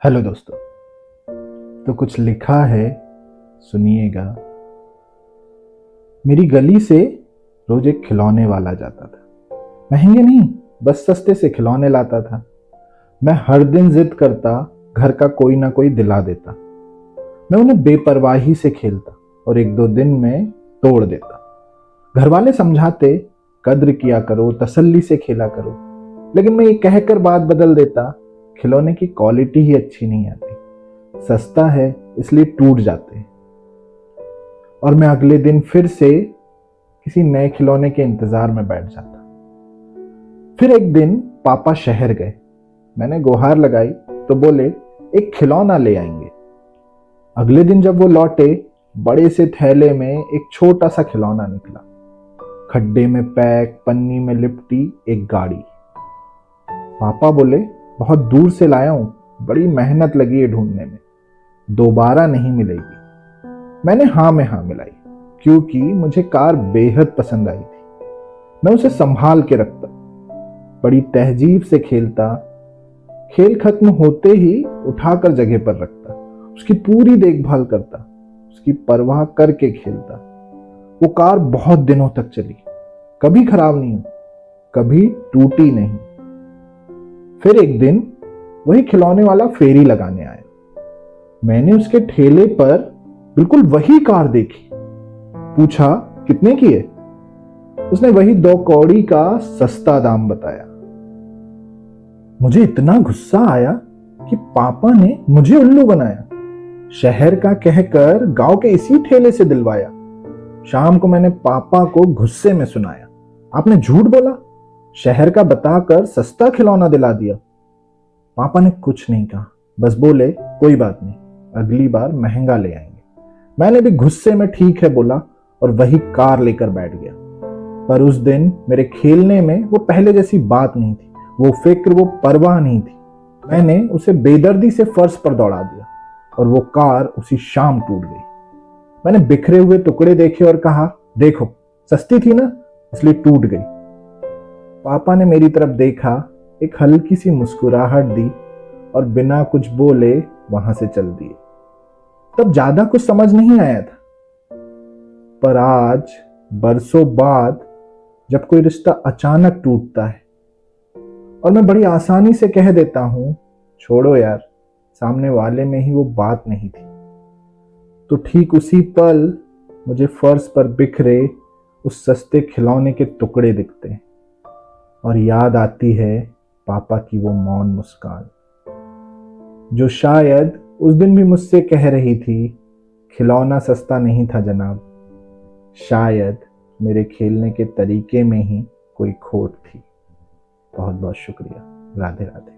Hello दोस्तों। तो कुछ लिखा है, सुनिएगा। मेरी गली से रोज एक खिलौने वाला जाता था। महंगे नहीं, बस सस्ते से खिलौने लाता था। मैं हर दिन जिद करता, घर का कोई ना कोई दिला देता। मैं उन्हें बेपरवाही से खेलता और एक दो दिन में तोड़ देता। घर वाले समझाते, कद्र किया करो, तसल्ली से खेला करो। लेकिन मैं ये कहकर बात बदल देता, खिलौने की क्वालिटी ही अच्छी नहीं आती, सस्ता है इसलिए टूट जाते हैं। और मैं अगले दिन फिर से किसी नए खिलौने के इंतजार में बैठ जाता। फिर एक दिन पापा शहर गए। मैंने गुहार लगाई तो बोले एक खिलौना ले आएंगे। अगले दिन जब वो लौटे, बड़े से थैले में एक छोटा सा खिलौना निकला। खड्डे में पैक, पन्नी में लिपटी एक गाड़ी। पापा बोले बहुत दूर से लाया हूं, बड़ी मेहनत लगी है ढूंढने में, दोबारा नहीं मिलेगी। मैंने हाँ में हाँ मिलाई, क्योंकि मुझे कार बेहद पसंद आई थी। मैं उसे संभाल के रखता, बड़ी तहजीब से खेलता। खेल खत्म होते ही उठाकर जगह पर रखता, उसकी पूरी देखभाल करता, उसकी परवाह करके खेलता। वो कार बहुत दिनों तक चली, कभी खराब नहीं हुई, कभी टूटी नहीं। फिर एक दिन वही खिलौने वाला फेरी लगाने आया। मैंने उसके ठेले पर बिल्कुल वही कार देखी। पूछा कितने की है? उसने वही 2 कौड़ी का सस्ता दाम बताया। मुझे इतना गुस्सा आया कि पापा ने मुझे उल्लू बनाया। शहर का कहकर गांव के इसी ठेले से दिलवाया। शाम को मैंने पापा को गुस्से में सुनाया, आपने झूठ बोला, शहर का बताकर सस्ता खिलौना दिला दिया। पापा ने कुछ नहीं कहा, बस बोले कोई बात नहीं, अगली बार महंगा ले आएंगे। मैंने भी गुस्से में ठीक है बोला और वही कार लेकर बैठ गया। पर उस दिन मेरे खेलने में वो पहले जैसी बात नहीं थी, वो फिक्र, वो परवाह नहीं थी। मैंने उसे बेदर्दी से फर्श पर दौड़ा दिया और वो कार उसी शाम टूट गई। मैंने बिखरे हुए टुकड़े देखे और कहा, देखो सस्ती थी ना, इसलिए टूट गई। पापा ने मेरी तरफ देखा, एक हल्की सी मुस्कुराहट दी और बिना कुछ बोले वहां से चल दिए। तब ज्यादा कुछ समझ नहीं आया था, पर आज बरसों बाद जब कोई रिश्ता अचानक टूटता है और मैं बड़ी आसानी से कह देता हूं छोड़ो यार, सामने वाले में ही वो बात नहीं थी, तो ठीक उसी पल मुझे फर्श पर बिखरे उस सस्ते खिलौने के टुकड़े दिखते हैं और याद आती है पापा की वो मौन मुस्कान, जो शायद उस दिन भी मुझसे कह रही थी, खिलौना सस्ता नहीं था जनाब, शायद मेरे खेलने के तरीके में ही कोई खोट थी। बहुत बहुत शुक्रिया। राधे राधे।